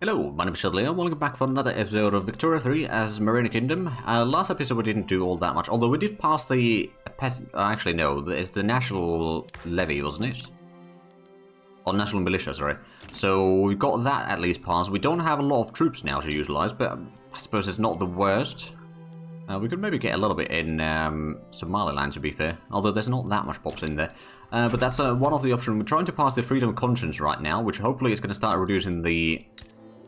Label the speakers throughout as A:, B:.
A: Hello, my name is Shadley and welcome back for another episode of Victoria 3 as Merina Kingdom. Last episode we didn't do all that much, although we did pass the peasant... actually no, it's the national levy, wasn't it? Or national militia, sorry. So we got that at least passed. We don't have a lot of troops now to utilize, but I suppose it's not the worst. We could maybe get a little bit in Somaliland, to be fair, although there's not that much pops in there. But that's one of the options. We're trying to pass the freedom of conscience right now, which hopefully is going to start reducing the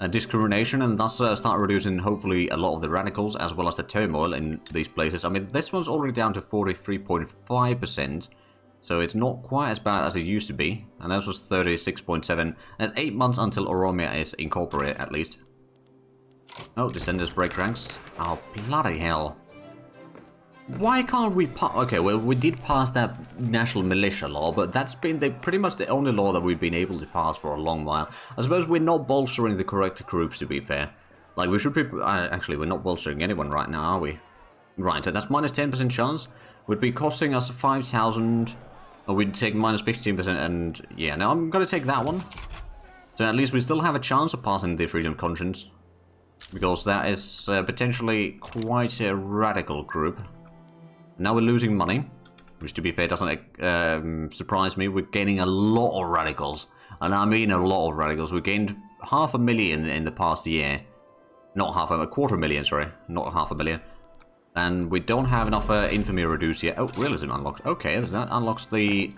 A: discrimination and thus start reducing hopefully a lot of the radicals as well as the turmoil in these places. I mean, this one's already down to 43.5%, so it's not quite as bad as it used to be, and that was 36.7. There's 8 months until Oromia is incorporated at least. Oh, Descenders break ranks. Oh, bloody hell. Why can't we pass... Okay, well, we did pass that national militia law, but that's been pretty much the only law that we've been able to pass for a long while. I suppose we're not bolstering the correct groups, to be fair. Like, we should be... actually, we're not bolstering anyone right now, are we? Right, so that's minus 10% chance. Would be costing us 5,000... Or we'd take minus 15%, and... Yeah, no, I'm gonna take that one. So at least we still have a chance of passing the freedom of conscience. Because that is potentially quite a radical group. Now we're losing money, which to be fair doesn't surprise me. We're gaining a lot of radicals, and I mean a lot of radicals. We gained 500,000 in the past year. Not a 250,000, sorry, not 500,000. And we don't have enough infamy reduced yet. Oh, realism unlocked. Okay, that unlocks the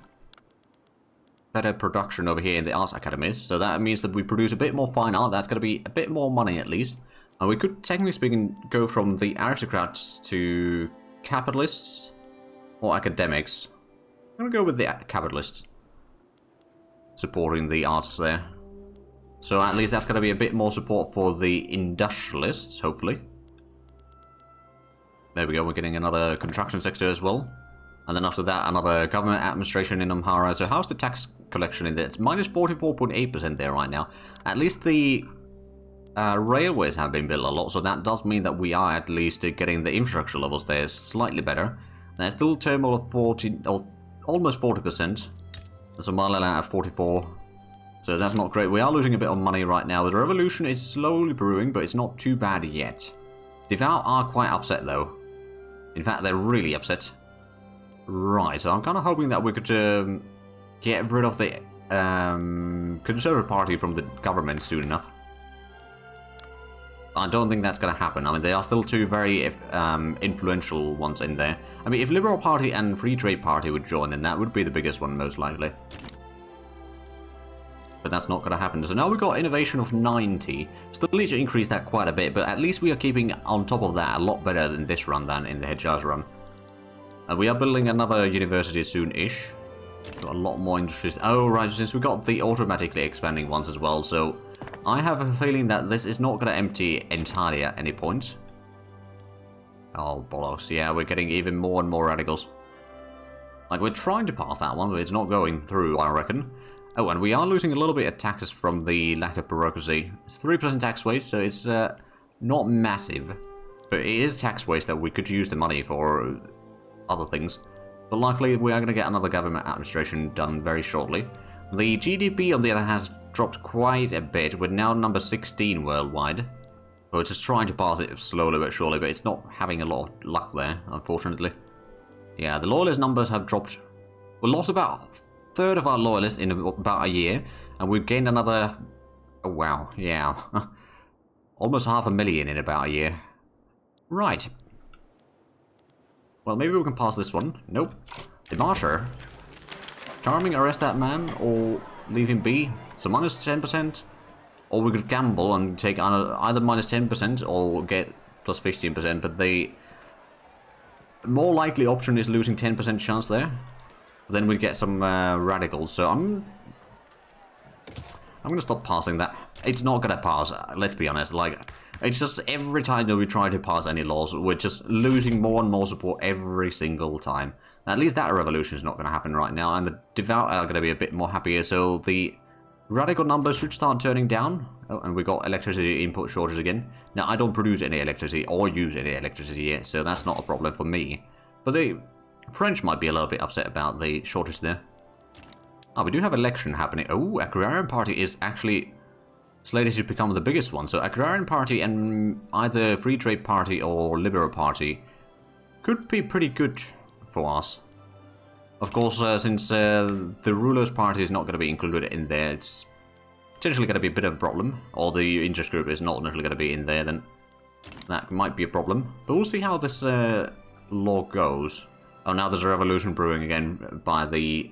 A: better production over here in the arts academies. So that means that we produce a bit more fine art. That's going to be a bit more money at least. And we could, technically speaking, go from the aristocrats to capitalists or academics. I'm gonna go with the capitalists supporting the artists there. So at least that's gonna be a bit more support for the industrialists, hopefully. There we go, we're getting another construction sector as well. And then after that, another government administration in Amhara. So how's the tax collection in there? It's minus 44.8% there right now. At least the railways have been built a lot, so that does mean that we are at least getting the infrastructure levels there slightly better. There's still turmoil of 40, or almost 40%. Somaliland at 44, so that's not great. We are losing a bit of money right now. The revolution is slowly brewing, but it's not too bad yet. Devout are quite upset though. In fact, they're really upset. Right, so I'm kind of hoping that we could get rid of the Conservative Party from the government soon enough. I don't think that's going to happen. I mean, there are still two very influential ones in there. I mean, if Liberal Party and Free Trade Party would join, then that would be the biggest one, most likely. But that's not going to happen. So now we've got innovation of 90. Still need to increase that quite a bit, but at least we are keeping on top of that a lot better than this run than in the Hejaz run. And we are building another university soon-ish. Got a lot more industries. Oh, right, since we got the automatically expanding ones as well, so I have a feeling that this is not going to empty entirely at any point. Oh, bollocks. Yeah, we're getting even more and more radicals. Like, we're trying to pass that one, but it's not going through, I reckon. Oh, and we are losing a little bit of taxes from the lack of bureaucracy. It's 3% tax waste, so it's not massive. But it is tax waste that we could use the money for other things. But luckily, we are going to get another government administration done very shortly. The GDP, on the other hand, has dropped quite a bit. We're now number 16 worldwide. We're just trying to pass it slowly but surely, but it's not having a lot of luck there, unfortunately. Yeah, the loyalist numbers have dropped. We lost about a third of our loyalists in about a year, and we've gained another... Oh, wow, yeah. Almost 500,000 in about a year. Right. Well, maybe we can pass this one. Nope. Demarcher. Charming, arrest that man, or leave him be. So minus 10%. Or we could gamble and take either minus 10% or get plus 15%. But the more likely option is losing 10% chance there. Then we get some radicals. So I'm going to stop passing that. It's not going to pass, let's be honest. Like, it's just every time that we try to pass any laws, we're just losing more and more support every single time. At least that revolution is not going to happen right now, and the devout are going to be a bit more happier, so the radical numbers should start turning down. Oh, and we got electricity input shortage again. Now, I don't produce any electricity or use any electricity yet, so that's not a problem for me. But the French might be a little bit upset about the shortage there. Oh, we do have election happening. Oh, Agrarian Party is actually Slated to become the biggest one. So Agrarian Party and either Free Trade Party or Liberal Party could be pretty good for us. Of course, since the Rulers Party is not going to be included in there, it's potentially going to be a bit of a problem. Or the interest group is not necessarily going to be in there, then that might be a problem. But we'll see how this law goes. Oh, now there's a revolution brewing again by the...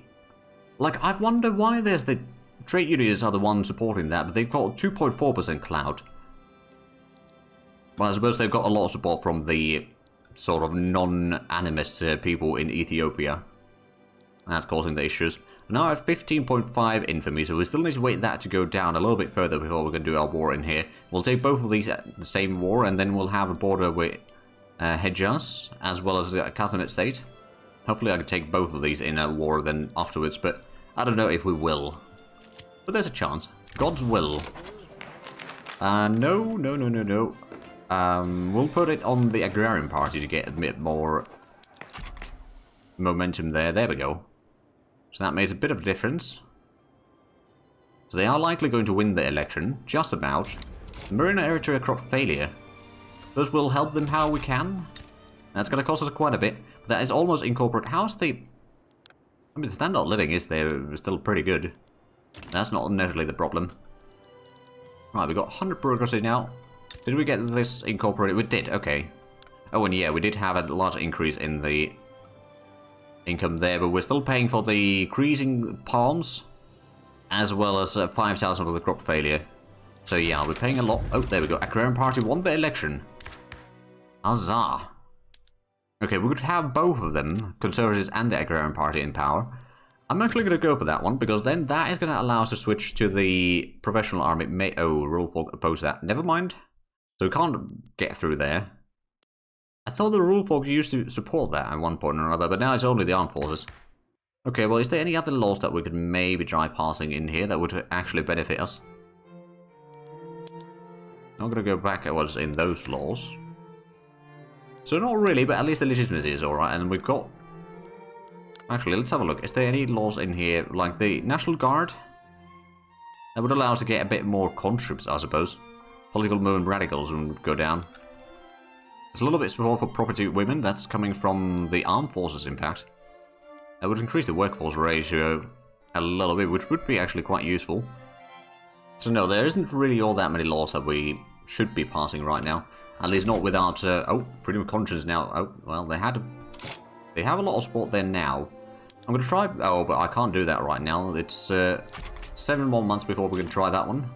A: Like, I wonder why there's the... Trade unions are the ones supporting that, but they've got 2.4% clout. Well, I suppose they've got a lot of support from the sort of non-animist people in Ethiopia. That's causing the issues. Now at 15.5 infamy, so we still need to wait that to go down a little bit further before we can do our war in here. We'll take both of these at the same war, and then we'll have a border with Hejaz, as well as Kazimit State. Hopefully I can take both of these in a war then afterwards, but I don't know if we will. But there's a chance. God's will. No. We'll put it on the Agrarian Party to get a bit more momentum there. There we go. So that makes a bit of a difference. So they are likely going to win the election. Just about. Merina Eritrea crop failure. Those will help them how we can. That's going to cost us quite a bit. But that is almost incorporate. How's the... I mean, the standard of living is there still pretty good. That's not necessarily the problem. Right, we got 100 progress now. Did we get this incorporated? We did, okay. Oh, and yeah, we did have a large increase in the income there, but we're still paying for the creasing palms, as well as 5,000 for the crop failure. So yeah, we're paying a lot. Oh, there we go. Agrarian Party won the election. Huzzah. Okay, we could have both of them, Conservatives and the Agrarian Party, in power. I'm actually going to go for that one, because then that is going to allow us to switch to the professional army. Oh, rule folk oppose that. Never mind. So we can't get through there. I thought the rule folk used to support that at one point or another, but now it's only the armed forces. Okay, well, is there any other laws that we could maybe try passing in here that would actually benefit us? I'm going to go back at what's in those laws. So not really, but at least the legitimacy is alright, and we've got... Actually, let's have a look. Is there any laws in here, like the National Guard? That would allow us to get a bit more conscripts, I suppose. Political movement radicals would go down. There's a little bit support for property women. That's coming from the armed forces, in fact. That would increase the workforce ratio a little bit, which would be actually quite useful. So no, there isn't really all that many laws that we should be passing right now. At least not without... oh, freedom of conscience now. Oh, well, they have a lot of support there now. I'm going to try... Oh, but I can't do that right now. It's 7 more months before we can try that one.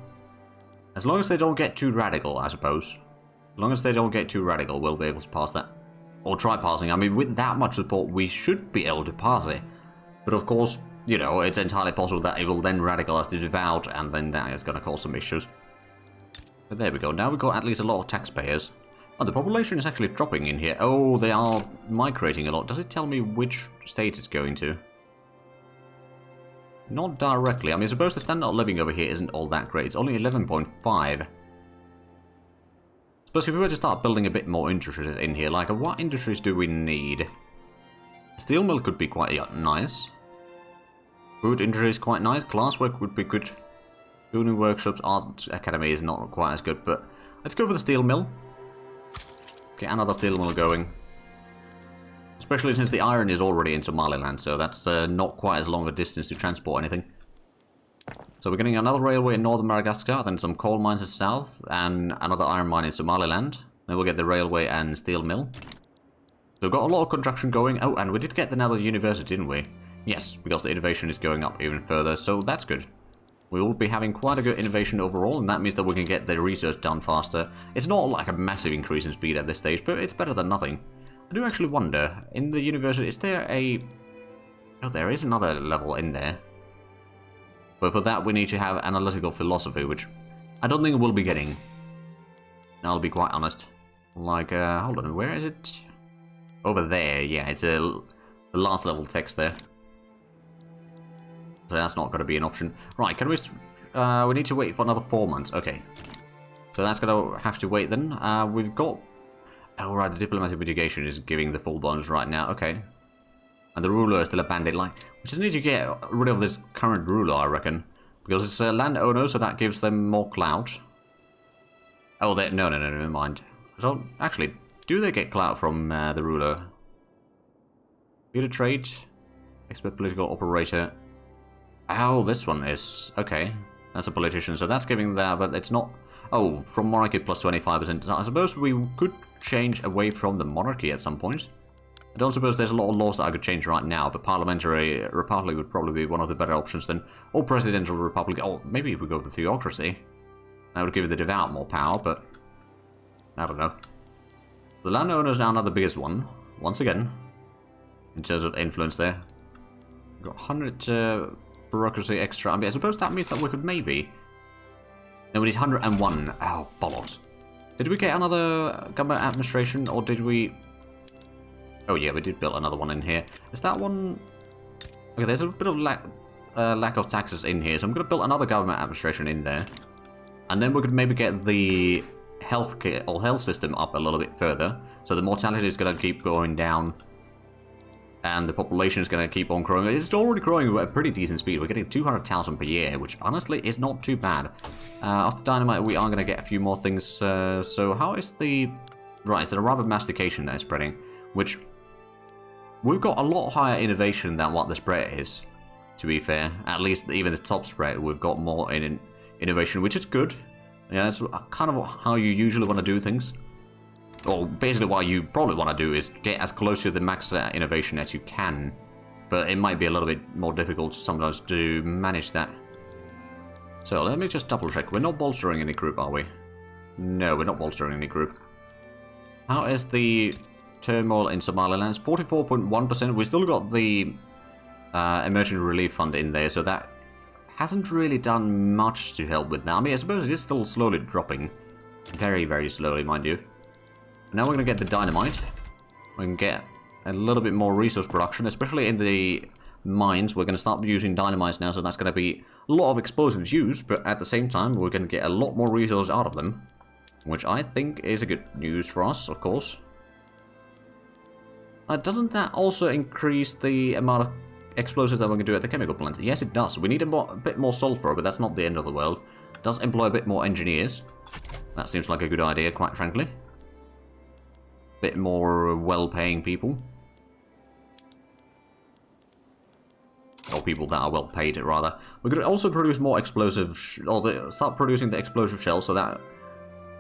A: As long as they don't get too radical, I suppose. As long as they don't get too radical, we'll be able to pass that. Or try passing. I mean, with that much support, we should be able to pass it. But of course, you know, it's entirely possible that it will then radicalize the devout, and then that is going to cause some issues. But there we go. Now we've got at least a lot of taxpayers. Oh, the population is actually dropping in here. Oh, they are migrating a lot. Does it tell me which state it's going to? Not directly. I mean, I suppose the standard of living over here isn't all that great. It's only 11.5. Suppose if we were to start building a bit more industries in here, like what industries do we need? Steel mill could be quite nice. Food industry is quite nice. Glasswork would be good. Tuning workshops, art academy is not quite as good, but let's go for the steel mill. Get another steel mill going. Especially since the iron is already in Somaliland, so that's not quite as long a distance to transport anything. So we're getting another railway in northern Madagascar, then some coal mines in south, and another iron mine in Somaliland. Then we'll get the railway and steel mill. So we've got a lot of construction going. Oh, and we did get another university, didn't we? Yes, because the innovation is going up even further, so that's good. We will be having quite a good innovation overall, and that means that we can get the research done faster. It's not like a massive increase in speed at this stage, but it's better than nothing. I do actually wonder, in the university, is there a... Oh, there is another level in there. But for that we need to have analytical philosophy, which I don't think we'll be getting. I'll be quite honest. Like, hold on, where is it? Over there, yeah, it's the last level text there. So that's not going to be an option. Right, can we... we need to wait for another 4 months. Okay. So that's going to have to wait then. We've got... Oh, right, the diplomatic mitigation is giving the full bonus right now. Okay. And the ruler is still a bandit. Like, we just need to get rid of this current ruler, I reckon. Because it's a landowner, so that gives them more clout. Oh, no, never mind. I don't... Actually, do they get clout from the ruler? Leader trait. Expert political operator. Oh, this one is... Okay. That's a politician, so that's giving that, but it's not... Oh, from monarchy plus 25%. I suppose we could change away from the monarchy at some point. I don't suppose there's a lot of laws that I could change right now, but parliamentary republic would probably be one of the better options than... Or presidential republic. Oh, maybe we go for theocracy. That would give the devout more power, but... I don't know. The landowner is now not the biggest one, once again. In terms of influence there. We've got 100 bureaucracy extra. I mean, I suppose that means that we could maybe... No, we need 101. Oh, bollocks. Did we get another government administration, or did we... Oh yeah, we did build another one in here. Is that one... Okay, there's a bit of lack of taxes in here, so I'm going to build another government administration in there. And then we could maybe get the healthcare or health system up a little bit further. So the mortality is going to keep going down. And the population is going to keep on growing. It's already growing at a pretty decent speed. We're getting 200,000 per year, which honestly is not too bad. After dynamite, we are going to get a few more things. So how is the... Right, it's the rubber mastication that is spreading, which... We've got a lot higher innovation than what the spread is, to be fair. At least even the top spread, we've got more in innovation, which is good. Yeah, that's kind of how you usually want to do things. Or basically what you probably want to do is get as close to the max innovation as you can. But it might be a little bit more difficult sometimes to manage that. So let me just double check. We're not bolstering any group, are we? No, we're not bolstering any group. How is the... turmoil in Somaliland is 44.1%. We still got the emergency relief fund in there, so that hasn't really done much to help with that. I mean, I suppose it is still slowly dropping. Very, very slowly, mind you. Now we're going to get the dynamite. We can get a little bit more resource production, especially in the mines. We're going to start using dynamites now, so that's going to be a lot of explosives used, but at the same time, we're going to get a lot more resources out of them, which I think is a good news for us, of course. Doesn't that also increase the amount of explosives that we can do at the chemical plant? Yes, it does. We need a bit more sulfur, but that's not the end of the world. It does employ a bit more engineers. That seems like a good idea, quite frankly. Bit more well-paying people. Or people that are well-paid, rather. We could also produce more explosive... or start producing the explosive shells, so that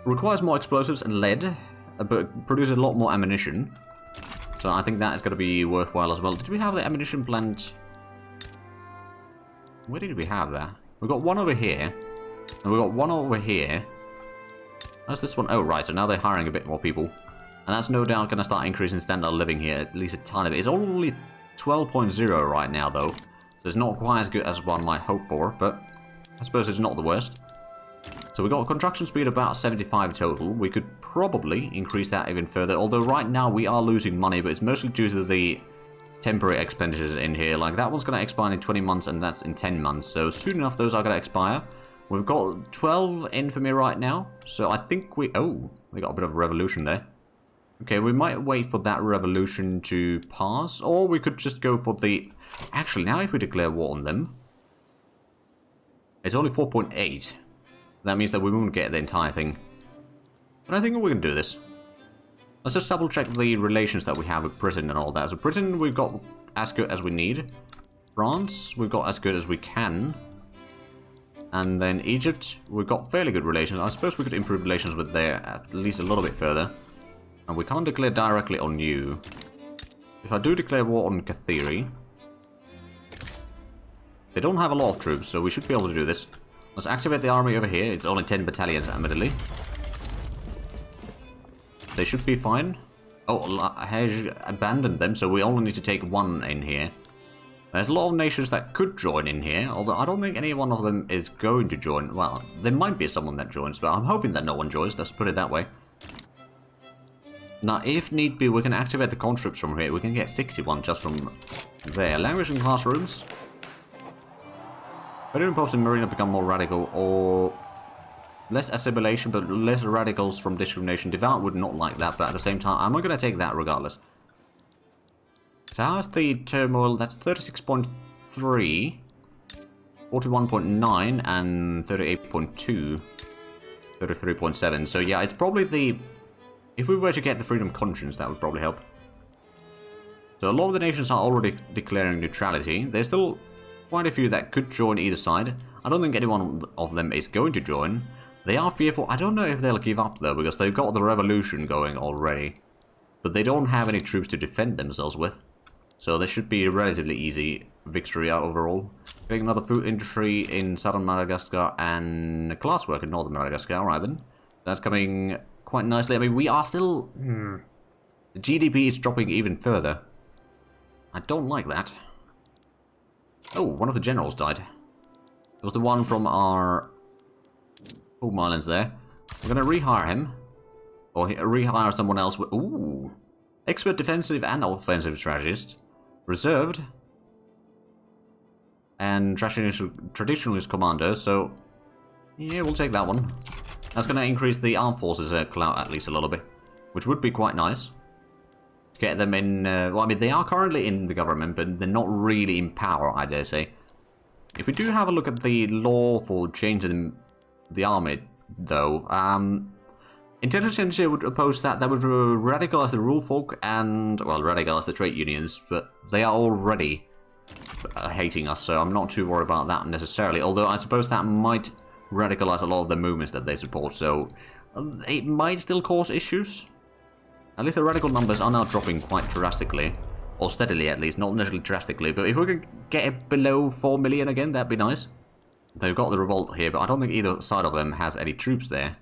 A: requires more explosives and lead, but produces a lot more ammunition. So I think that is going to be worthwhile as well. Did we have the ammunition plant? Where did we have that? We've got one over here. And we've got one over here. How's this one? Oh, right. So now they're hiring a bit more people. And that's no doubt going to start increasing standard of living here. At least a tiny bit. It's only 12.0 right now, though. So it's not quite as good as one might hope for. But I suppose it's not the worst. So we got a construction speed about 75 total. We could probably increase that even further. Although right now we are losing money, but it's mostly due to the temporary expenditures in here. Like that one's going to expire in 20 months and that's in 10 months. So soon enough those are going to expire. We've got 12 infamy right now. So I think we... Oh, we got a bit of a revolution there. Okay, we might wait for that revolution to pass. Or we could just go for the... Actually, now if we declare war on them... It's only 4.8. That means that we won't get the entire thing. But I think we can do this. Let's just double check the relations that we have with Britain and all that. So Britain, we've got as good as we need. France, we've got as good as we can. And then Egypt, we've got fairly good relations. I suppose we could improve relations with there at least a little bit further. And we can't declare directly on you. If I do declare war on Kathiri... They don't have a lot of troops, so we should be able to do this. Let's activate the army over here. It's only 10 battalions, admittedly. They should be fine. Oh, Hej abandoned them, so we only need to take one in here. There's a lot of nations that could join in here, although I don't think any one of them is going to join. Well, there might be someone that joins, but I'm hoping that no one joins. Let's put it that way. Now, if need be, we can activate the conscripts from here. We can get 61 just from there. Language in classrooms. Whether Pops in Merina become more radical or less assimilation but less radicals from discrimination. Devout would not like that, but at the same time, I'm not going to take that regardless. So how's the turmoil? That's 36.3. 41.9 and 38.2. 33.7. So yeah, it's probably the... If we were to get the Freedom Conscience, that would probably help. So a lot of the nations are already declaring neutrality. There's still quite a few that could join either side. I don't think any one of them is going to join. They are fearful. I don't know if they'll give up though, because they've got the revolution going already. But they don't have any troops to defend themselves with. So this should be a relatively easy victory overall. Getting another food industry in southern Madagascar and a glasswork in northern Madagascar. Alright then. That's coming quite nicely. I mean, we are still... The GDP is dropping even further. I don't like that. Oh, one of the generals died. It was the one from our home islands there. We're going to rehire him. Or rehire someone else. Ooh. Expert defensive and offensive strategist. Reserved. And traditionalist commander, so... Yeah, we'll take that one. That's going to increase the armed forces clout at least a little bit. Which would be quite nice. To get them in... well, I mean, they are currently in the government, but they're not really in power, I dare say. If we do have a look at the law for changing the army, though... Intelligence would oppose that. That would radicalize the rule folk and... Well, radicalize the trade unions, but they are already hating us, so I'm not too worried about that necessarily. Although I suppose that might radicalize a lot of the movements that they support, so it might still cause issues. At least the radical numbers are now dropping quite drastically. Or steadily, at least. Not necessarily drastically. But if we could get it below 4 million again, that'd be nice. They've got the revolt here, but I don't think either side of them has any troops there.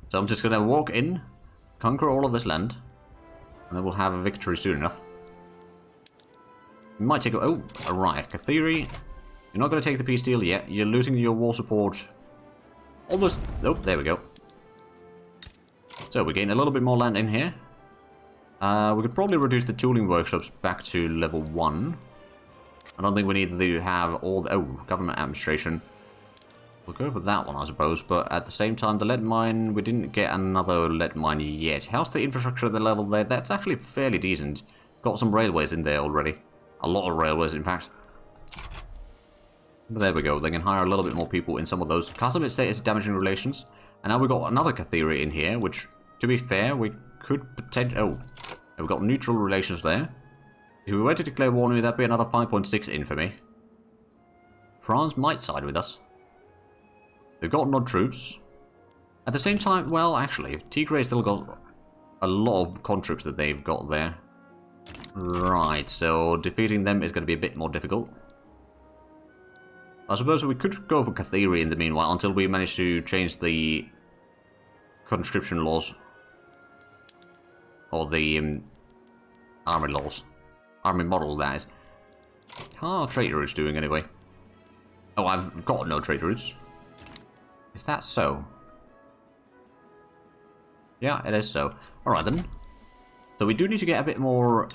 A: So I'm just going to walk in, conquer all of this land, and then we'll have a victory soon enough. We might take... Oh, alright. Kathiri, you're not going to take the peace deal yet. You're losing your war support. Almost... Oh, there we go. So we gain a little bit more land in here. We could probably reduce the tooling workshops back to level 1. I don't think we need to have all the... Oh, government administration. We'll go for that one, I suppose, but at the same time, the lead mine, we didn't get another lead mine yet. How's the infrastructure at the level there? That's actually fairly decent. Got some railways in there already. A lot of railways, in fact. But there we go. They can hire a little bit more people in some of those. Custom estate is damaging relations. And now we've got another Kathiri in here, which, to be fair, we could potentially... Oh, we've got neutral relations there. If we were to declare war on you, that'd be another 5.6 in for me. France might side with us. They've got no troops. At the same time, well, actually, Tigray still got a lot of controops that they've got there. Right, so defeating them is going to be a bit more difficult. I suppose we could go for Kathiri in the meanwhile, until we manage to change the conscription laws. Or the army laws. Army model, that is. How are trade routes doing, anyway? Oh, I've got no trade routes. Is that so? Yeah, it is so. Alright then. So we do need to get a bit more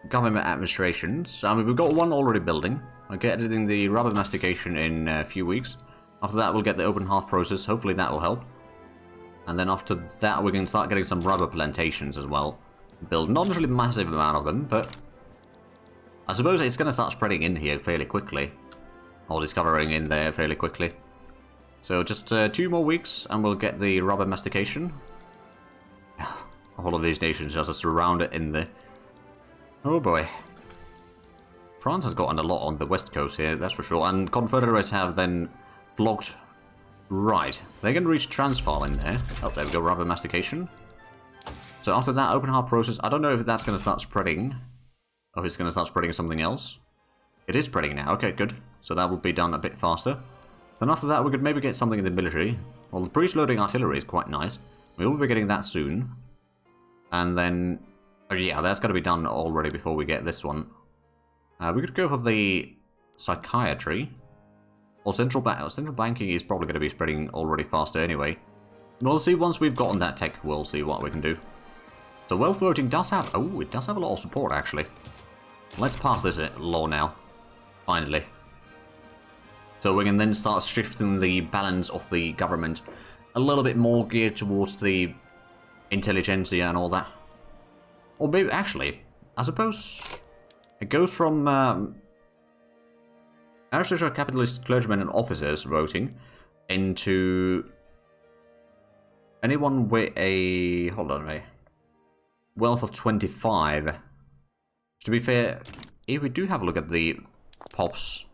A: government administrations. I mean, we've got one already building. I'll get it in the rubber mastication in a few weeks. After that, we'll get the open hearth process. Hopefully that will help. And then after that, we can start getting some rubber plantations as well. Build not necessarily a massive amount of them, but I suppose it's going to start spreading in here fairly quickly. Or discovering in there fairly quickly. So just 2 more weeks and we'll get the rubber mastication. All of these nations just surround it in the... Oh boy. France has gotten a lot on the west coast here, that's for sure. And Confederates have then blocked... Right. They can reach Transvaal in there. Oh, there we go, rubber mastication. So after that open heart process, I don't know if that's going to start spreading. Or if it's going to start spreading something else. It is spreading now, okay, good. So that will be done a bit faster. Then after that, we could maybe get something in the military. Well, the breech-loading artillery is quite nice. We will be getting that soon. And then... Oh yeah, that's got to be done already before we get this one. We could go for the psychiatry. Or central banking is probably going to be spreading already faster anyway. We'll see once we've gotten that tech, we'll see what we can do. So wealth voting does have... Oh, it does have a lot of support, actually. Let's pass this law now. Finally. So we can then start shifting the balance of the government a little bit more geared towards the intelligentsia and all that. Or maybe, actually, I suppose it goes from... Aristocrat, capitalist, clergymen, and officers voting into anyone with a... hold on a minute. Wealth of 25. To be fair, if we do have a look at the pops,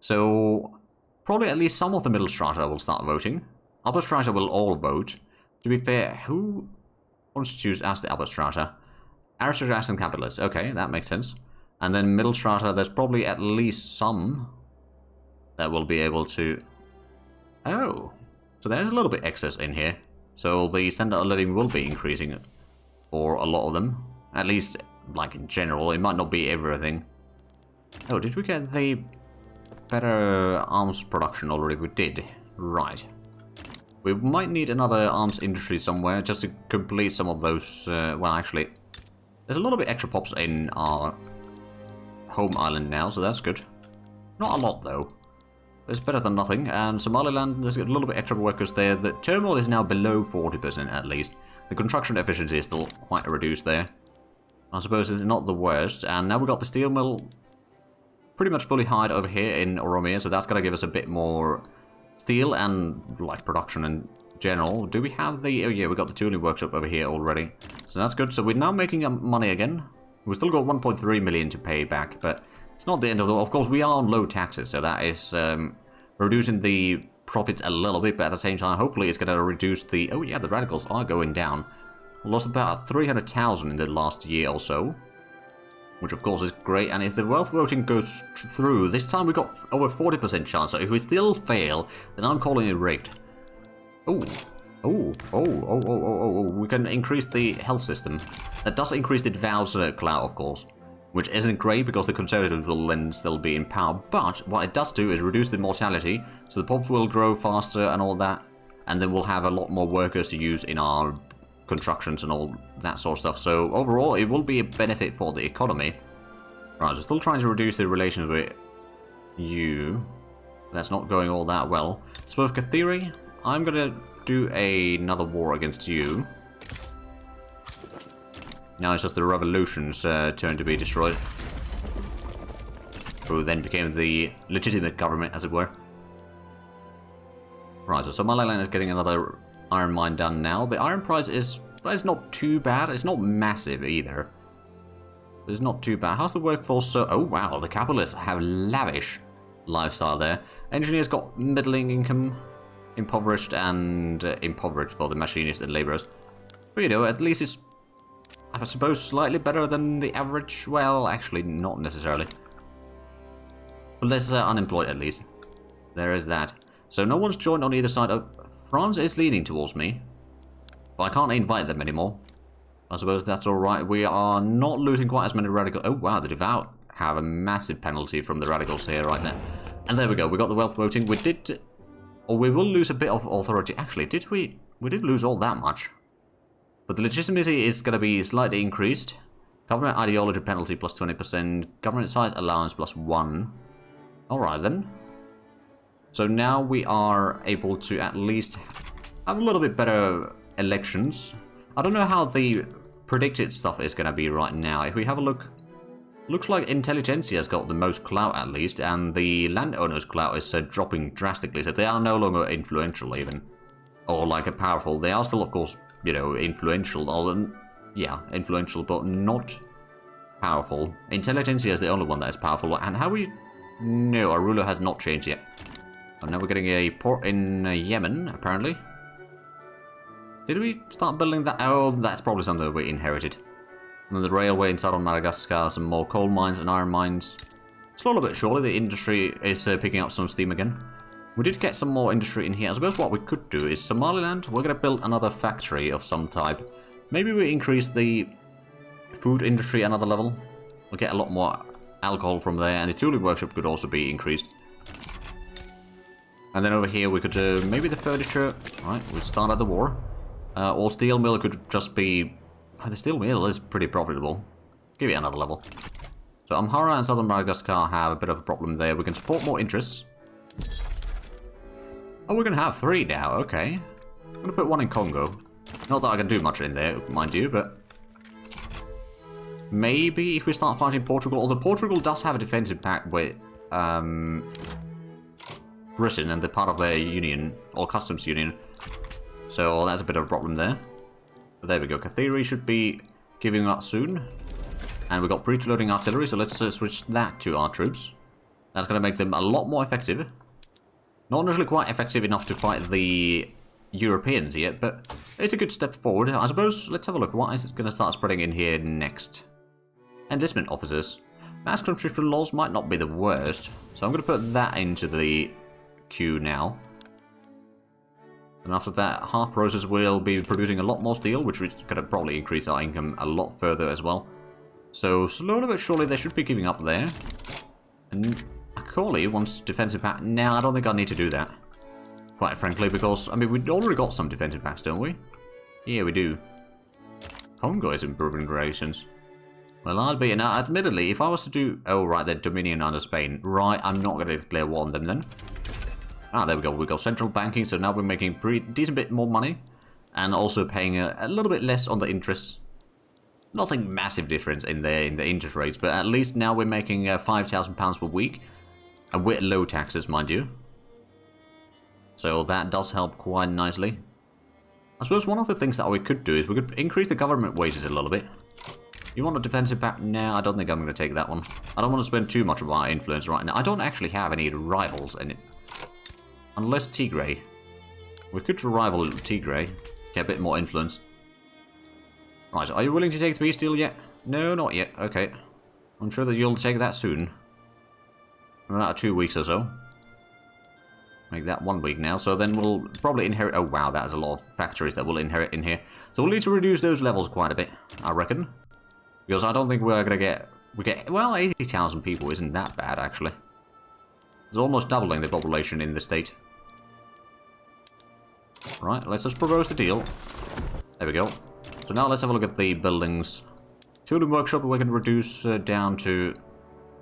A: so probably at least some of the middle strata will start voting. Upper strata will all vote. To be fair, who wants to choose as the upper strata? Aristocrats and capitalists. Okay, that makes sense. And then middle strata, there's probably at least some that will be able to... Oh, so there's a little bit excess in here. So the standard of living will be increasing for a lot of them. At least, like in general, it might not be everything. Oh, did we get the better arms production already? We did. Right. We might need another arms industry somewhere just to complete some of those... well, actually, there's a little bit extra pops in our home island now, so that's good. Not a lot, though. It's better than nothing. And Somaliland, there's a little bit extra workers there. The turmoil is now below 40% at least. The construction efficiency is still quite reduced there. I suppose it's not the worst. And now we've got the steel mill pretty much fully hired over here in Oromia, so that's going to give us a bit more steel and like production in general. Do we have the... oh yeah, we got the tooling workshop over here already. So that's good. So we're now making money again. We've still got 1.3 million to pay back, but it's not the end of the... of course, we are on low taxes, so that is reducing the profits a little bit, but at the same time, hopefully it's going to reduce the... oh yeah, the radicals are going down. We lost about 300,000 in the last year or so, which of course is great. And if the wealth voting goes through, this time we got over 40% chance, so if we still fail, then I'm calling it rigged. Oh, we can increase the health system. That does increase the Dvow's clout, of course, which isn't great because the Conservatives will then still be in power, but what it does do is reduce the mortality, so the pops will grow faster and all that, and then we'll have a lot more workers to use in our constructions and all that sort of stuff. So overall, it will be a benefit for the economy. Right, so still trying to reduce the relations with you. That's not going all that well. So with Kathiri, I'm gonna do another war against you. Now it's just the revolution's turn to be destroyed. Who then became the legitimate government, as it were. Right, so Somaliland is getting another iron mine done now. The iron price is... well, it's not too bad. It's not massive either. But it's not too bad. How's the workforce? So, oh wow, the capitalists have lavish lifestyle there. Engineers got middling income. Impoverished and impoverished for the machinists and laborers. But you know, at least it's, I suppose, slightly better than the average. Well, actually, not necessarily. But less unemployed, at least. There is that. So no one's joined on either side. France is leaning towards me. But I can't invite them anymore. I suppose that's alright. We are not losing quite as many radicals. Oh wow, the Devout have a massive penalty from the radicals here right now. And there we go. We got the wealth voting. We did... or we will lose a bit of authority. Actually, did we? We didn't lose all that much. But the legitimacy is going to be slightly increased. Government ideology penalty plus 20%. Government size allowance plus 1. Alright then. So now we are able to at least have a little bit better elections. I don't know how the predicted stuff is going to be right now. If we have a look, looks like Intelligentsia's got the most clout at least, and the landowners' clout is dropping drastically, so they are no longer influential even. Or like a powerful. They are still, of course, you know, influential, or yeah, influential, but not powerful. Intelligentsia is the only one that is powerful, and how we... no, our ruler has not changed yet. And now we're getting a port in Yemen, apparently. Did we start building that? Oh, that's probably something that we inherited. And the railway in southern Madagascar, some more coal mines and iron mines. Slowly but surely, the industry is picking up some steam again. We did get some more industry in here. I suppose what we could do is Somaliland, we're going to build another factory of some type. Maybe we increase the food industry another level. We'll get a lot more alcohol from there, and the tooling workshop could also be increased. And then over here we could, maybe the furniture, right, we'd start at the war. Or steel mill could just be, the steel mill is pretty profitable. Give it another level. So Amhara and southern Madagascar have a bit of a problem there. We can support more interests. Oh, we're going to have 3 now, okay. I'm going to put 1 in Congo. Not that I can do much in there, mind you, but... maybe if we start fighting Portugal, although Portugal does have a defensive pact with Britain and they're part of their union, or customs union. So that's a bit of a problem there. But there we go. Catheri should be giving up soon. And we've got breech-loading artillery, so let's switch that to our troops. That's going to make them a lot more effective. Not necessarily quite effective enough to fight the Europeans yet, but it's a good step forward. I suppose, let's have a look. What is it going to start spreading in here next? Enlistment officers. Mass conscription laws might not be the worst, so I'm going to put that into the queue now. And after that, Harp Roses will be producing a lot more steel, which is going to probably increase our income a lot further as well. So, slowly but surely they should be giving up there. And Acoli wants defensive pack. Now, I don't think I need to do that. Quite frankly, because, I mean, we've already got some defensive packs, don't we? Yeah, we do. Congo is improving relations. Well, I'll be... Now, admittedly, if I was to do... Oh, right, they're Dominion under Spain. Right, I'm not going to declare war on them then. Ah, there we go. We've got central banking, so now we're making pretty decent bit more money. And also paying a little bit less on the interests. Nothing massive difference in the interest rates, but at least now we're making £5,000 per week. And with low taxes, mind you. So that does help quite nicely. I suppose one of the things that we could do is we could increase the government wages a little bit. You want a defensive pact? No, I don't think I'm going to take that one. I don't want to spend too much of my influence right now. I don't actually have any rivals in it. Unless Tigray. We could rival Tigray. Get a bit more influence. Right, are you willing to take the peace deal yet? No, not yet. Okay. I'm sure that you'll take that soon. In about 2 weeks or so. Make that 1 week now. So then we'll probably inherit... Oh, wow, that is a lot of factories that we'll inherit in here. So we'll need to reduce those levels quite a bit, I reckon. Because I don't think we're going to get... Well, 80,000 people isn't that bad, actually. It's almost doubling the population in the state. Right, let's just propose the deal. There we go. So now let's have a look at the buildings. Children workshop we can reduce down to...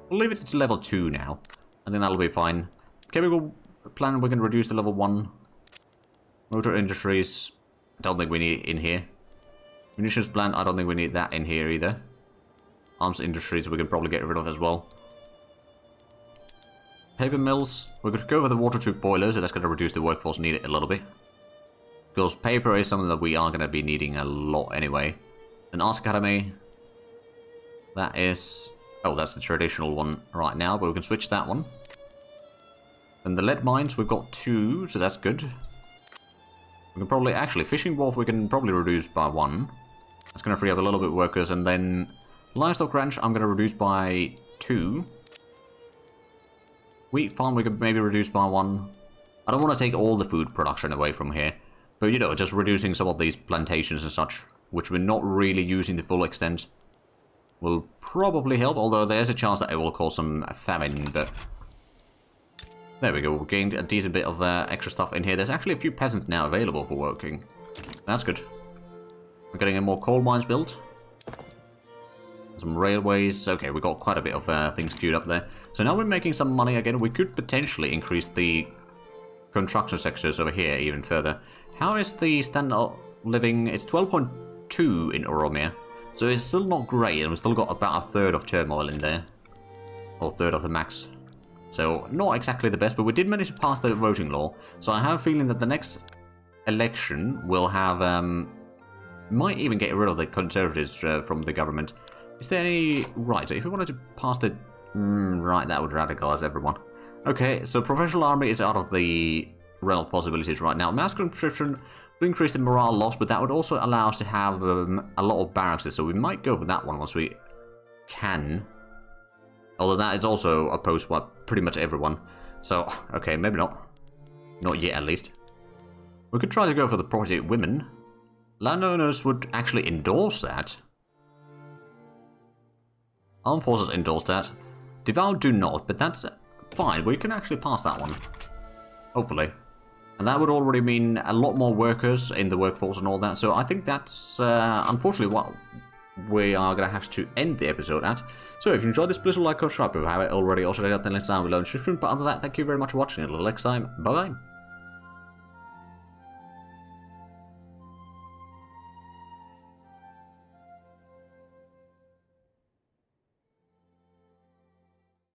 A: We'll leave it to level 2 now. And then that'll be fine. Chemical plant we can reduce to level 1. Motor industries, I don't think we need it in here. Munitions plant, I don't think we need that in here either. Arms industries we can probably get rid of as well. Paper mills, we could go for the water tube boilers, so that's going to reduce the workforce needed a little bit. Because paper is something that we are going to be needing a lot anyway. An Arts Academy, that is... Oh, that's the traditional one right now, but we can switch that one. And the lead mines, we've got 2, so that's good. We can probably... Actually, fishing wharf we can probably reduce by 1. That's going to free up a little bit of workers, and then... Livestock ranch, I'm going to reduce by 2. Wheat farm, we could maybe reduce by 1. I don't want to take all the food production away from here. But, you know, just reducing some of these plantations and such, which we're not really using to full extent, will probably help. Although there's a chance that it will cause some famine, but... There we go, we gained a decent bit of extra stuff in here. There's actually a few peasants now available for working. That's good. We're getting more coal mines built. Some railways. Okay, we got quite a bit of things queued up there. So now we're making some money again. We could potentially increase the construction sectors over here even further. How is the standard of living? It's 12.2 in Oromia. So it's still not great, and we've still got about a third of turmoil in there. Or a third of the max. So not exactly the best, but we did manage to pass the voting law. So I have a feeling that the next election will have... might even get rid of the Conservatives from the government. Is there any... Right, so if we wanted to pass the... right, that would radicalize everyone. Okay, so professional army is out of the realm of possibilities right now. Mass conscription will increase the morale loss, but that would also allow us to have a lot of barracks, so we might go for that one once we can. Although that is also opposed by pretty much everyone. So, okay, maybe not. Not yet, at least. We could try to go for the property of women. Landowners would actually endorse that. Armed forces endorse that. Devout do not, but that's fine. We can actually pass that one. Hopefully. And that would already mean a lot more workers in the workforce and all that. So I think that's unfortunately what we are going to have to end the episode at. So if you enjoyed this, please like, subscribe if you haven't already. Also check out the links down below in the description. But other than that, thank you very much for watching. Until next time, bye bye.